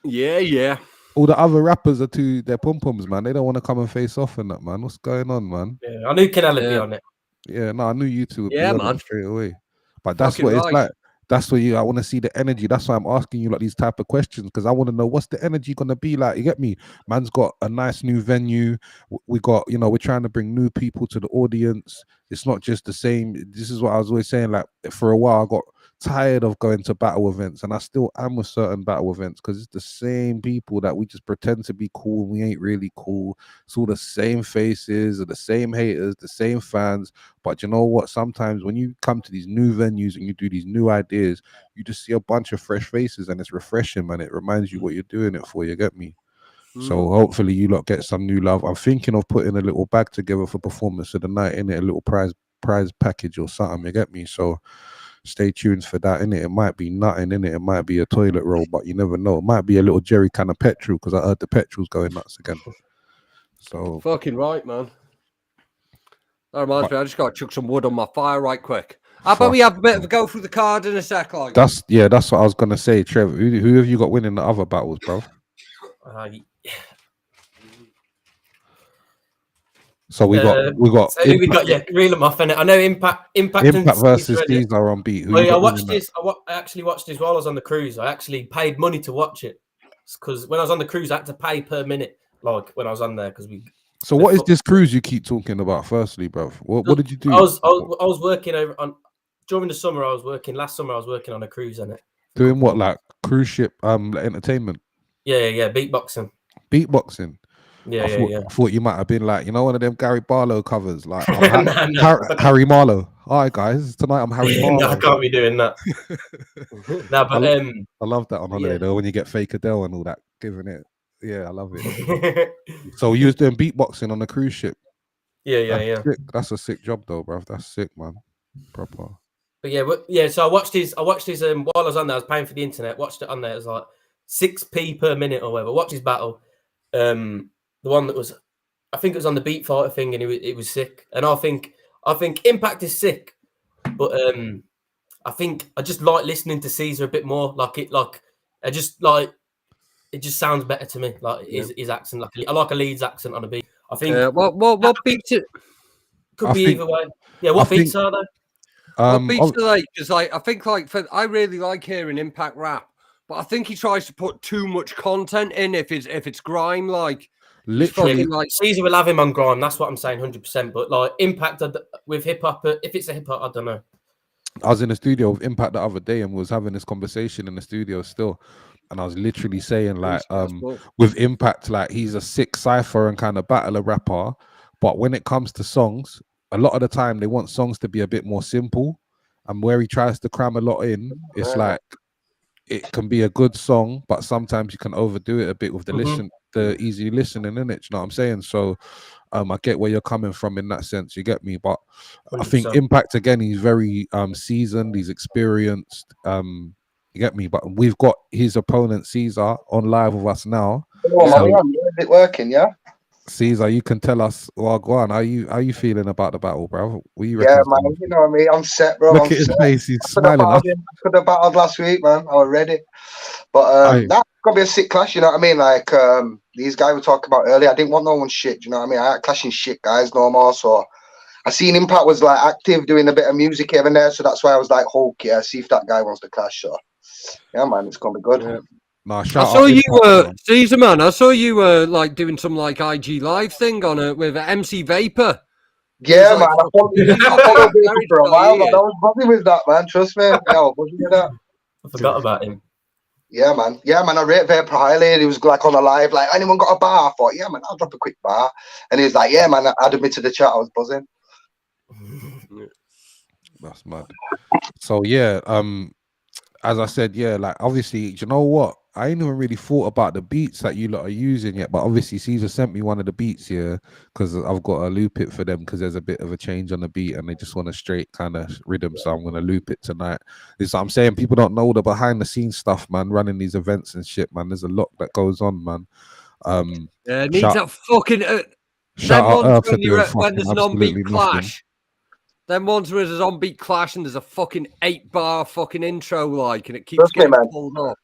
Yeah. All the other rappers are to their pom-poms, man. They don't want to come and face off in that, man. What's going on, man? Yeah, I knew Kinell would be on it. Yeah, no, I knew you two would be man. on it straight away. But that's what it's like. That's what I want to see the energy. That's why I'm asking you like these type of questions, because I want to know what's the energy gonna be like. You get me? Man's got a nice new venue. We got, we're trying to bring new people to the audience. It's not just the same. This is what I was always saying. Like for a while, I got tired of going to battle events, and I still am with certain battle events because it's the same people that we just pretend to be cool and we ain't really cool. It's all the same faces, the same haters, the same fans. But you know what? Sometimes when you come to these new venues and you do these new ideas, you just see a bunch of fresh faces, and it's refreshing, man. It reminds you what you're doing it for. You get me? So hopefully you lot get some new love. I'm thinking of putting a little bag together for performance of the night, in it, a little prize package or something. You get me? So stay tuned for that, innit? It might be nothing, innit? It might be a toilet roll, but you never know. It might be a little jerry can of petrol, because I heard the petrol's going nuts again. So fucking right, man. That reminds me, I just got to chuck some wood on my fire right quick. How about we have a bit of a go through the card in a sec? Like that's what I was gonna say, Trev. Who have you got winning the other battles, bro? So we got reel them off, and I know Impact versus Caesar on beat. I actually watched this while I was on the cruise. I actually paid money to watch it, because when I was on the cruise, I had to pay per minute. Like when I was on there, because we. So what is this cruise you keep talking about? Firstly, bro, what did you do? I was working during the summer. Last summer I was working on a cruise on it. Doing what, like cruise ship entertainment? Yeah, beatboxing. I thought you might have been like, one of them Gary Barlow covers, like Harry Marlowe. All right, guys, tonight I'm Harry Marlowe. No, I can't be doing that. No, but I love that on holiday though, when you get fake Adele and all that, giving it. Yeah, I love it. So you was doing beatboxing on the cruise ship. Yeah. That's a sick job though, bro. That's sick, man. Proper. But so I watched his while I was on there. I was paying for the internet. Watched it on there. It was like 6p per minute or whatever. Watch his battle. The one that was, I think it was on the Beat Fighter thing, and it was sick. And I think Impact is sick, but I think I just like listening to Caesar a bit more. It just sounds better to me. Like his accent, I like a Leeds accent on a beat. I think. What beats it? Could be either way. Yeah, what beats are they? What beats are they? Because I think I really like hearing Impact rap, but I think he tries to put too much content in if it's grime, like. Literally, Caesar will have him on grime. That's what I'm saying, 100%. But like Impact with hip hop, if it's a hip hop, I don't know. I was in the studio with Impact the other day and was having this conversation in the studio still, and I was literally saying like, with Impact, like he's a sick cipher and kind of battler rapper, but when it comes to songs, a lot of the time they want songs to be a bit more simple. and where he tries to cram a lot in, it's like it can be a good song, but sometimes you can overdo it a bit with the easy listening in it. You know what I'm saying? So I get where you're coming from in that sense. You get me? But 100%. I think Impact again, he's very seasoned, he's experienced. You get me? But we've got his opponent Caesar on live with us now. So, is it working? Yeah. Caesar, you can tell us. Well, go on. How you feeling about the battle, bro? What you Yeah, reckon? man. You know what I mean? I'm set, bro. Look I'm at his set. face. He's Could have smiling. battled last week, man. I was ready. But that's gonna be a sick clash. You know what I mean? Like these guys were talking about earlier. I didn't want no one shit. You know what I mean? I ain't clashing shit guys no more. So I seen Impact was like active, doing a bit of music here and there. So that's why I was like, Hulk, yeah, see if that guy wants to clash. So yeah, man, it's gonna be good. Nah, I saw you, Caesar, man. I saw you like doing some like IG live thing on it with MC Vapor. Yeah, like, man. I followed Vapor for a while, man. I was happy with that, man. Trust me. Yeah, I was happy with that. I forgot about him. Yeah, man. Yeah, man. I rate Vapor highly. He was like on the live, like, anyone got a bar? I thought, yeah, man, I'll drop a quick bar. And he was like, yeah, man, added me to the chat. I was buzzing. That's mad. So yeah, as I said, yeah, like obviously, do you know what? I ain't even really thought about the beats that you lot are using yet, but obviously Caesar sent me one of the beats here because I've got to loop it for them because there's a bit of a change on the beat and they just want a straight kind of rhythm, so I'm gonna loop it tonight. This I'm saying, people don't know the behind the scenes stuff, man. Running these events and shit, man. There's a lot that goes on, man. Yeah, it needs that fucking. Shout out Earth for doing when there's an on-beat absolutely clash. nothing. Then once there's an on-beat clash and there's a fucking 8-bar fucking intro, like, and it keeps getting pulled up.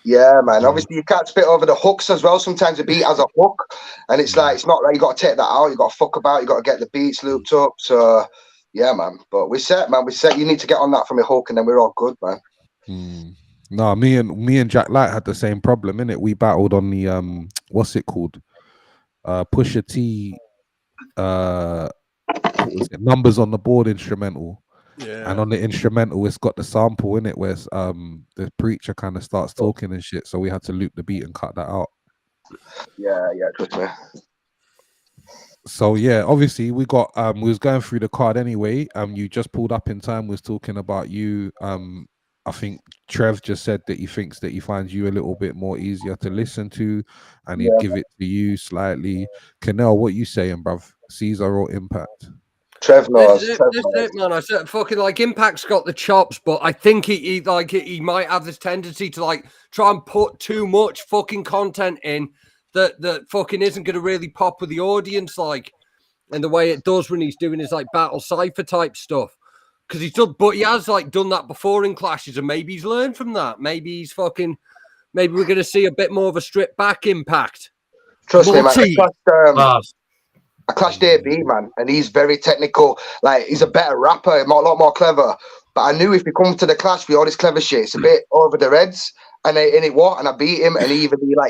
Yeah, man. Obviously, you can't spit over the hooks as well. Sometimes the beat has a hook, and it's like it's not like you got to take that out. You got to fuck about. You got to get the beats looped up. So, yeah, man. But we're set, man. We're set. You need to get on that from a hook, and then we're all good, man. No, me and Jack Light had the same problem, innit? We battled on the what's it called? Pusha T. What was it? Numbers on the board instrumental. Yeah. And on the instrumental, it's got the sample in it where the preacher kind of starts talking and shit. So we had to loop the beat and cut that out. Yeah, trust me. So yeah, obviously we got we was going through the card anyway. You just pulled up in time, was talking about you. I think Trev just said that he thinks that he finds you a little bit more easier to listen to, and he'd give it to you slightly. Kinell, what you saying, bruv? Caesar or Impact? Trev knows. This is it, man. I said fucking like Impact's got the chops, but I think he might have this tendency to like try and put too much fucking content in that fucking isn't going to really pop with the audience, like in the way it does when he's doing his like battle cipher type stuff. Because he's done, but he has like done that before in clashes, and maybe he's learned from that. Maybe we're going to see a bit more of a stripped back Impact. Trust me, man. I clashed AB, man, and he's very technical. Like, he's a better rapper, a lot more clever. But I knew if he comes to the clash with all this clever shit, it's a bit over the reds. And I beat him, and he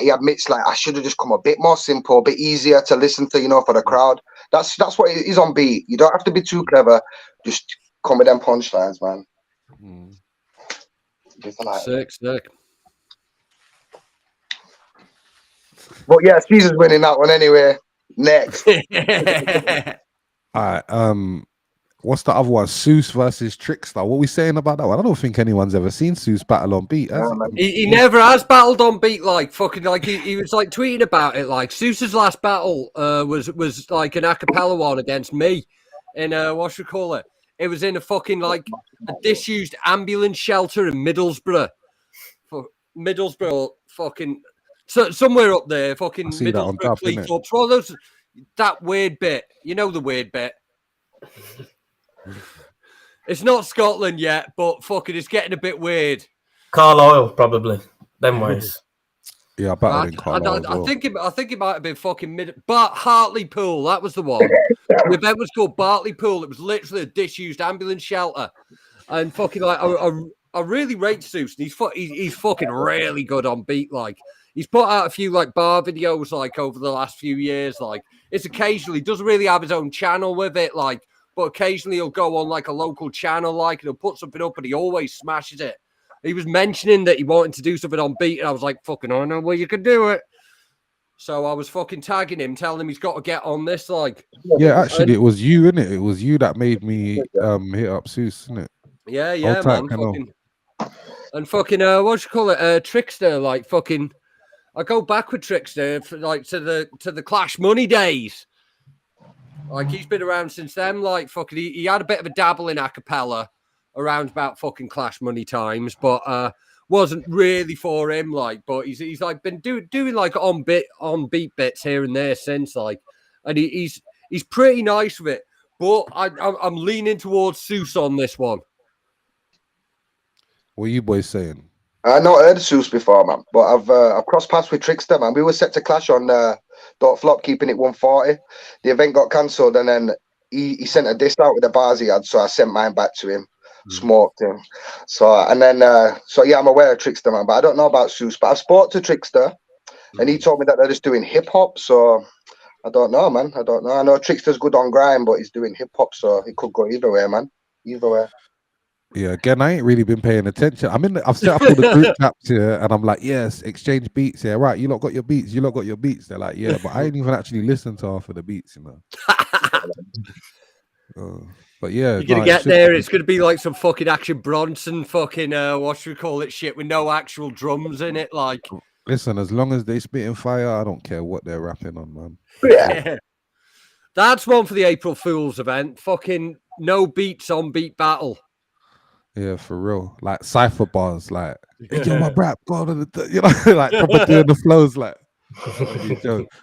admits, like, I should have just come a bit more simple, a bit easier to listen to, for the crowd. That's what he's on beat. You don't have to be too clever. Just come with them punchlines, man. Sick. But yeah, Caesar's winning that one anyway. Next. All right. What's the other one? Seuss versus Trickster. What are we saying about that one? I don't think anyone's ever seen Seuss battle on beat. He never has battled on beat. Like fucking, like he was like tweeting about it. Like Seuss's last battle was like an acapella one against me in what should we call it? It was in a fucking like a disused ambulance shelter in Middlesbrough. Fucking. So somewhere up there, fucking Middlesbrough, Cleethorpes. Well, that weird bit. You know the weird bit. It's not Scotland yet, but fucking it's getting a bit weird. Carlisle, probably. Them ways. Yeah, better than Carlisle. I think it might have been fucking but Hartlepool. That was the one. The event was called Bartleypool. It was literally a disused ambulance shelter, and fucking like I really rate Seuss. He's fucking really good on beat. Like he's put out a few like bar videos like over the last few years. Like it's occasionally doesn't really have his own channel with it. Like but occasionally he'll go on like a local channel like and he'll put something up and he always smashes it. He was mentioning that he wanted to do something on beat, and I was like, fucking, I don't know where you can do it. So I was fucking tagging him, telling him he's got to get on this. Like, yeah, actually, it was you, innit? It was you that made me hit up Seuss, innit? Yeah, Hold tight, man. Kinell. Fucking what you call it? Trickster, like fucking. I go back with Trickster like to the Clash Money days. Like he's been around since then. Like fucking, he had a bit of a dabble in Acapella around about fucking Clash Money times, but wasn't really for him. Like, but he's like been doing like on beat bits here and there since. Like, and he's pretty nice with it. But I'm leaning towards Seuss on this one. What are you boys saying? I not heard of Seuss before, man, but I've crossed paths with Trickster, man. We were set to clash on Don't Flop, keeping it 140. The event got cancelled, and then he sent a disc out with the bars he had, so I sent mine back to him, smoked him. So yeah, I'm aware of Trickster, man, but I don't know about Seuss. But I've spoke to Trickster, and he told me that they're just doing hip hop. So I don't know, man. I don't know. I know Trickster's good on grime, but he's doing hip hop, so it could go either way, man. Either way. Yeah, again, I ain't really been paying attention. I've set up all the group chats here, and I'm like, yes, exchange beats. Yeah, right. You lot got your beats. You lot got your beats. They're like, yeah, but I ain't even actually listened to half of the beats, you know. But yeah, you're gonna get there. It's gonna be like some fucking Action Bronson, fucking what should we call it? Shit with no actual drums in it. Like, listen, as long as they spitting fire, I don't care what they're rapping on, man. Yeah. That's one for the April Fool's event. Fucking no beats on beat battle. Yeah, for real. Like cypher bars, like, hey, yo, my rap, go to the, you know, like proper doing the flows, like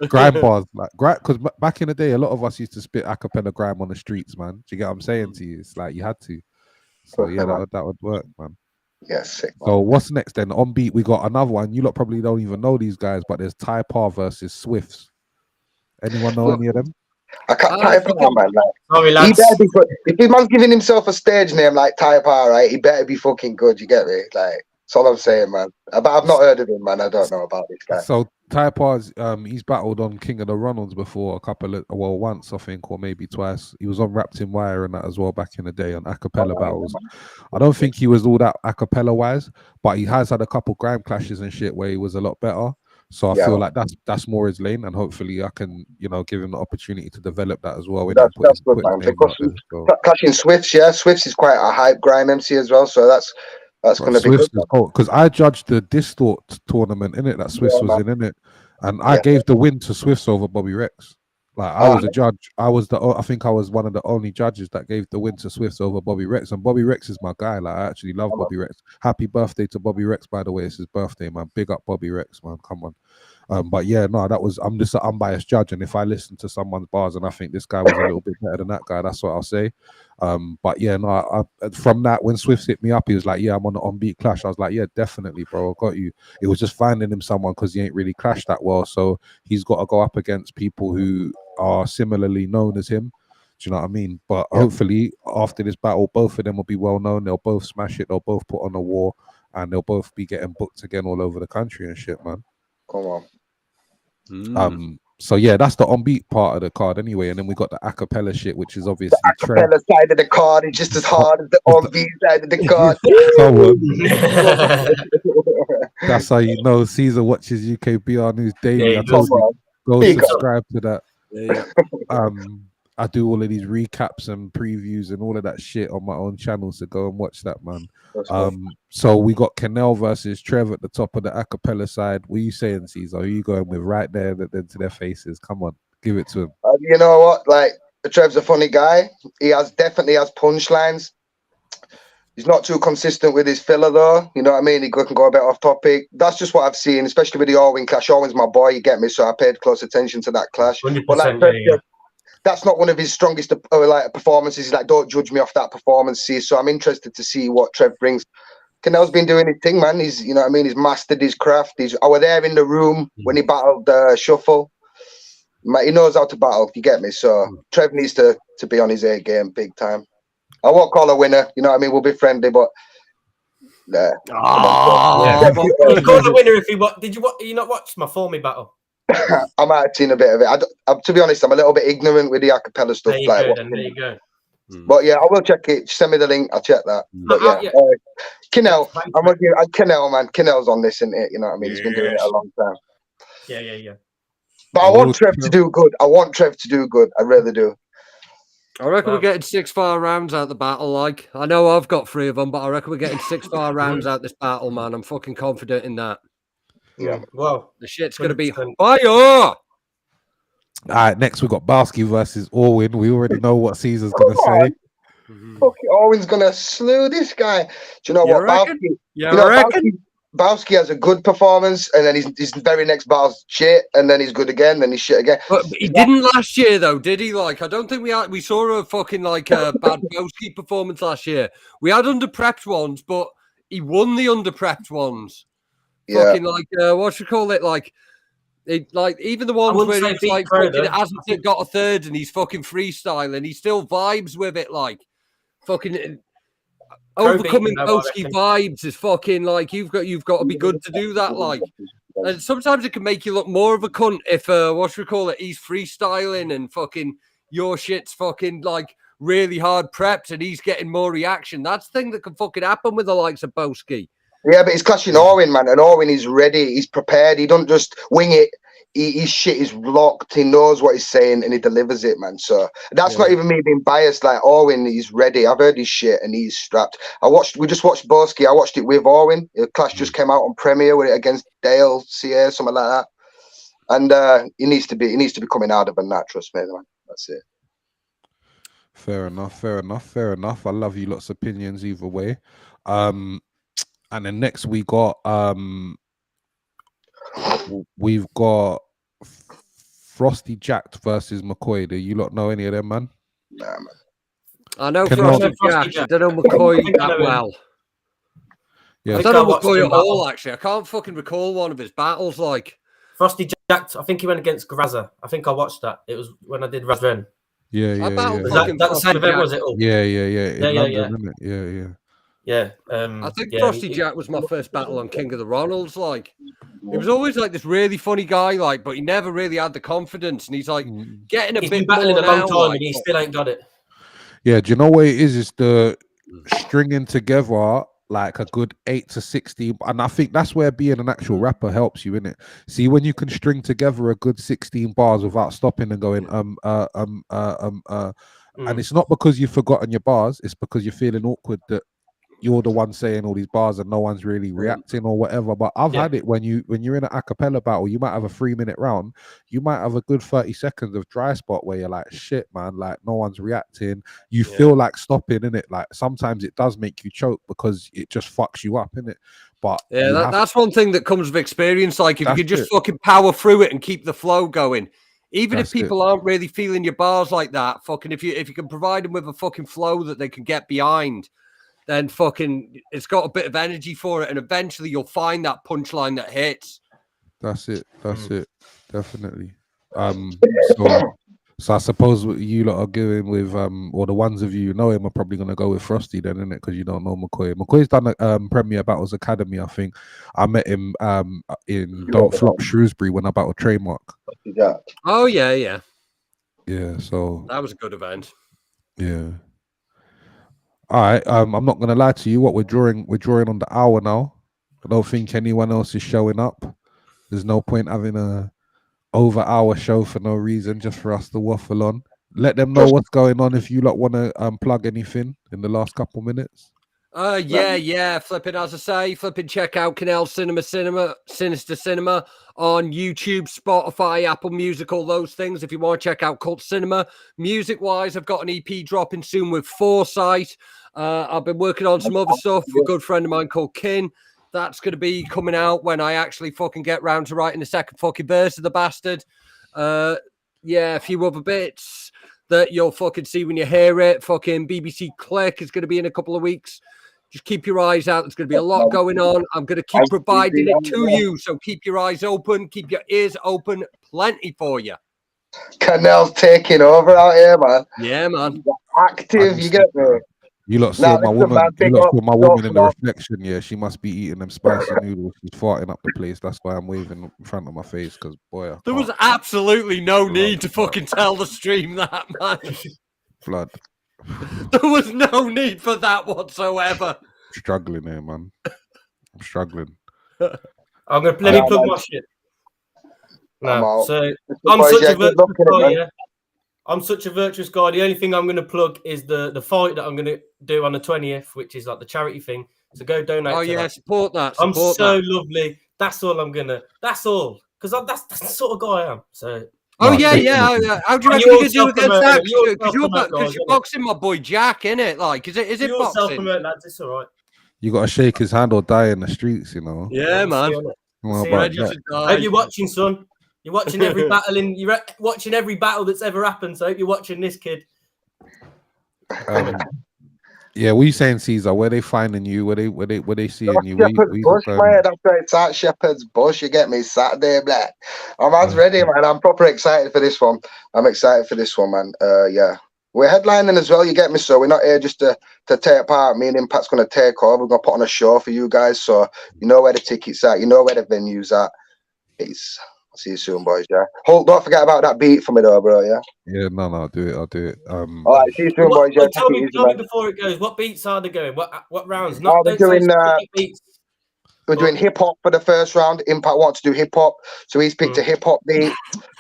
grime bars, like grime. Because back in the day, a lot of us used to spit acapella grime on the streets, man. Do you get what I'm saying to you? It's like you had to. So yeah, that would work, man. Yes. Sick, man. So what's next then? On beat, we got another one. You lot probably don't even know these guys, but there's Typar versus Swifts. Anyone know any of them? I can't type it, man. Like, Sorry, he lads. better be if the man's giving himself a stage name like Typar, right? He better be fucking good. You get me? Like, that's all I'm saying, man. But I've not heard of him, man. I don't know about this guy. So Typar's he's battled on King of the Ronalds before once I think, or maybe twice. He was on Wrapped in Wire and that as well back in the day on acapella battles. I don't think he was all that acapella wise, but he has had a couple grime clashes and shit where he was a lot better. So I feel like that's more his lane, and hopefully I can, give him the opportunity to develop that as well. That's good, man. Because clashing Swifts, Swifts is quite a hype grime MC as well, so that's going to be good. Because I judged the Distort tournament in it that Swifts was in it, and I gave the win to Swifts over Bobby Rex. Like I was a judge. I think I was one of the only judges that gave the win to Swifts over Bobby Rex, and Bobby Rex is my guy. Like I actually love Bobby Rex. Happy birthday to Bobby Rex, by the way. It's his birthday, man. Big up Bobby Rex, man. Come on. But yeah, no, I'm just an unbiased judge, and if I listen to someone's bars and I think this guy was a little bit better than that guy, that's what I'll say. But yeah, no, from that, when Swifts hit me up, he was like, yeah, I'm on the on-beat clash. I was like, yeah, definitely, bro, I got you. It was just finding him someone because he ain't really clashed that well, so he's got to go up against people who are similarly known as him. Do you know what I mean? But hopefully after this battle, both of them will be well known. They'll both smash it. They'll both put on a war, and they'll both be getting booked again all over the country and shit, man. Come on. So yeah, that's the on-beat part of the card anyway, and then we got the acapella shit, which is obviously the acapella side of the card is just as hard as the on-beat side of the card. That's how you know Caesar watches UKBR News daily. Yeah, I told you, go subscribe to that. I do all of these recaps and previews and all of that shit on my own channel, so go and watch that, man. So we got Kinell versus Trev at the top of the acapella side. What are you saying, Caesar? Who are you going with right there then to their faces? Come on, give it to him. You know what? Like, Trev's a funny guy. He definitely has punchlines. He's not too consistent with his filler, though. You know what I mean? He can go a bit off topic. That's just what I've seen, especially with the Orwin clash. Orwin's my boy, you get me? So I paid close attention to that clash. 100%, but like, that's not one of his strongest performances. He's like, don't judge me off that performance. See, so I'm interested to see what Trev brings. Kinell's been doing his thing, man. He's, you know what I mean? He's mastered his craft. I was there in the room when he battled Shuffle. He knows how to battle, you get me? So Trev needs to be on his A game big time. I won't call a winner, you know what I mean? We'll be friendly, but Call the winner if he did you not watch my For Me battle? I might have seen a bit of it. To be honest, I'm a little bit ignorant with the acapella stuff. There you go. But yeah, I will check it. Send me the link. I'll check that. But yeah, Kinell. I'm gonna give Kinell, man. Kinell's on this, isn't it? You know what I mean? He's been doing it a long time. Yeah. But I want Trev to do good. I really do. I reckon Wow. we're getting 6 far rounds out the battle. Like, I know I've got 3 of them, but I reckon we're getting 6 far rounds out this battle, man. I'm fucking confident in that. Yeah. Well, The shit's going to be 100%. fire. All right, next we got Bowski versus Orwin. We already know what Caesar's gonna say. Fucking Owen's gonna slew this guy. Do you know You what, reckon? Bowski? You You know, reckon? Bowski has a good performance, and then his very next battle's shit, and then he's good again, then he's shit again. But he didn't last year, though, did he? Like, I don't think we saw a fucking like a bad Bowski performance last year. We had under-prepped ones, but he won the under-prepped ones. Yeah. Fucking like what you call it? Like even the ones wouldn't where say he's beat like Crow, fucking though. hasn't got a third and he's fucking freestyling. He still vibes with it, like fucking overcoming beating, though, I Bowski reckon. vibes is fucking like you've got to be good to do that. Like, and sometimes it can make you look more of a cunt if he's freestyling and fucking your shit's fucking like really hard prepped and he's getting more reaction. That's the thing that can fucking happen with the likes of Bowski. Yeah, but he's clashing Orwin, man, and Orwin is ready. He's prepared. He don't just wing it. His shit is locked. He knows what he's saying, and he delivers it, man. So that's not even me being biased. Like Orwin, he's ready. I've heard his shit, and he's strapped. We just watched Boski. I watched it with Orwin. The clash just came out on Premiere with it against Dale, CA, something like that. And he needs to be coming harder than that. Trust me, man. That's it. Fair enough. I love you lots of opinions either way. And then next we've got Frosty Jacked versus McCoy. Do you lot know any of them, man? Nah, man. I know Kinell. Frosty Jack. I don't know McCoy that well. Yeah. I don't know McCoy at all, actually. I can't fucking recall one of his battles. Like Frosty Jacked, I think he went against Graza. I think I watched that. It was when I did Razren. Yeah. Was that the same event, was it? All? Yeah. Yeah, London, isn't it? Yeah. I think Frosty Jack was my first battle on King of the Ronalds. Like, he was always like this really funny guy, like, but he never really had the confidence. And he's like getting He's bit been battling more a long now, time, like, and he still ain't got it. Yeah, do you know what it is? It's the stringing together like a good 8 to 16, and I think that's where being an actual rapper helps you, innit? See, when you can string together a good 16 bars without stopping and going and it's not because you've forgotten your bars, it's because you're feeling awkward that you're the one saying all these bars and no one's really reacting or whatever. But I've had it when you're in an acapella battle, you might have a 3-minute round, you might have a good 30 seconds of dry spot where you're like, shit, man, like no one's reacting. You feel like stopping, innit? Like sometimes it does make you choke because it just fucks you up, innit? But yeah, that's one thing that comes with experience. Like if you could just fucking power through it and keep the flow going, even if people aren't really feeling your bars like that, fucking if you can provide them with a fucking flow that they can get behind, then fucking it's got a bit of energy for it, and eventually you'll find that punchline that hits. That's it. Definitely. So I suppose you lot are going with or the ones of you who know him are probably gonna go with Frosty then, isn't it? Because you don't know McCoy. McCoy's done a Premier Battles Academy, I think. I met him in Don't Flop Shrewsbury when I battled Trademark. Oh yeah. So that was a good event. Yeah. All right. I'm not gonna lie to you. We're drawing on the hour now. I don't think anyone else is showing up. There's no point having a over hour show for no reason, just for us to waffle on. Let them know what's going on if you lot want to plug anything in the last couple minutes. Flipping, as I say, check out Kinell Sinister Cinema on YouTube, Spotify, Apple Music, all those things. If you want to check out Cult Cinema, music-wise, I've got an EP dropping soon with Foresight. I've been working on some other stuff with a good friend of mine called Kin. That's going to be coming out when I actually fucking get round to writing the second fucking verse of the bastard. A few other bits that you'll fucking see when you hear it. Fucking BBC Click is going to be in a couple of weeks. Just keep your eyes out. There's going to be a lot going on. I'm going to keep providing it to you. So keep your eyes open. Keep your ears open. Plenty for you. Kinell's taking over out here, man. Yeah, man. Active, you get me? You lot saw my woman. You lot saw my woman in the reflection. Yeah, she must be eating them spicy noodles. She's farting up the place. That's why I'm waving in front of my face. Because boy, there was absolutely no need to fucking tell the stream that, man. Blood. There was no need for that whatsoever. Struggling here, man. I'm struggling. I'm gonna let me plug my shit. No, so I'm such a virtual guy, yeah. I'm such a virtuous guy. The only thing I'm going to plug is the fight that I'm going to do on the 20th, which is like the charity thing. So go donate. Oh to yeah, that. support that. I'm Support so that. lovely. That's all I'm gonna. That's all. Because that's the sort of guy I am. So. Oh No, yeah, definitely. yeah. How do you And reckon you you all could do against self-promote, that? innit? You all Because self-promote, guys, you're innit? boxing my boy Jack, innit? Like, is it You all boxing? self-promote, lads. It's all right. You got to shake his hand or die in the streets, you know. Yeah, man. Well, See, about Ready that. to I die. hope you're watching, son. You're watching every battle you're watching every battle that's ever happened. So I hope you're watching this kid. Yeah, what you saying, Caesar? Where they finding you? Where they seeing you? Shepherd's Bush, mate. That's where it's at. Shepherd's Bush. You get me? Saturday, black. I'm ready, man. I'm proper excited for this one. I'm excited for this one, man. Yeah. We're headlining as well, you get me? So we're not here just to take part. Me and Impact's going to take over. We're going to put on a show for you guys. So you know where the tickets at. You know where the venue's at. Peace. I'll see you soon, boys, yeah? Hulk, don't forget about that beat for me, though, bro, yeah? Yeah, no, I'll do it. I'll do it. All right, see you soon, boys, yeah? Tell me before it goes. What beats are they going? What rounds? Not we're don't say doing, specific beats. We're doing hip-hop for the first round. Impact wants to do hip-hop. So he's picked a hip-hop beat.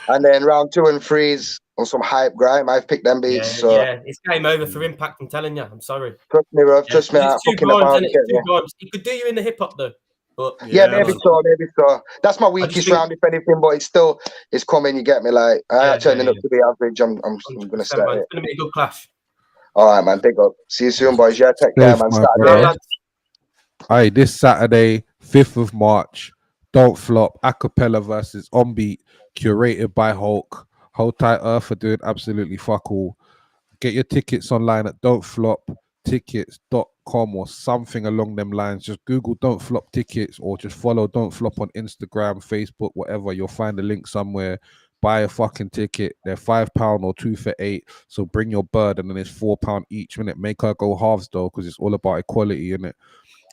And then round 2 and 3's on some hype grime. I've picked them beats. Yeah, it's game over for Impact. I'm telling you. I'm sorry. Trust me, bro. Trust me. It's two grimes, isn't it? It's two grimes. He could do you in the hip hop though. But yeah, maybe so. That's my weakest round, if anything. But it's coming. You get me? Like I ain't turning up to the average. I'm gonna start it. It's gonna be a good clash. All right, man. Big up. See you soon, boys. Yeah, take care, man. All right, this Saturday, 5th of March, Don't Flop, Acapella versus On Beat, curated by Hulk. Hold tight, Earth are doing absolutely fuck all. Get your tickets online at don'tfloptickets.com or something along them lines. Just Google Don't Flop Tickets or just follow Don't Flop on Instagram, Facebook, whatever. You'll find a link somewhere. Buy a fucking ticket. They're £5 or 2 for $8. So bring your bird, and then it's £4 each. Minute, make her go halves though, because it's all about equality, innit?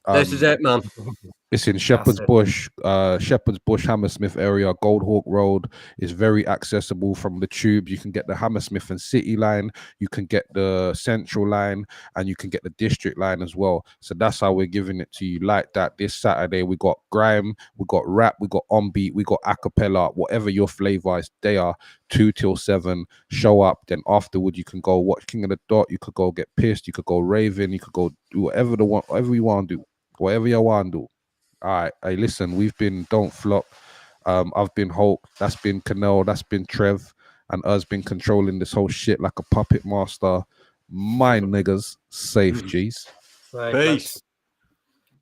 This is it, man. It's in Shepherd's Bush, Hammersmith area. Goldhawk Road is very accessible from the tube. You can get the Hammersmith and City line, you can get the Central line, and you can get the District line as well. So that's how we're giving it to you like that. This Saturday, we got grime, we got rap, we got on beat, we got acapella, whatever your flavor is. They are 2 till 7. Show up. Then afterward, you can go watch King of the Dot. You could go get pissed. You could go raving. You could go do whatever you want to do. Whatever you want to do. All right. Hey, listen, we've been Don't Flop. I've been Hulk. That's been Kinell. That's been Trev. And us been controlling this whole shit like a puppet master. My niggas, safe, G's. Peace.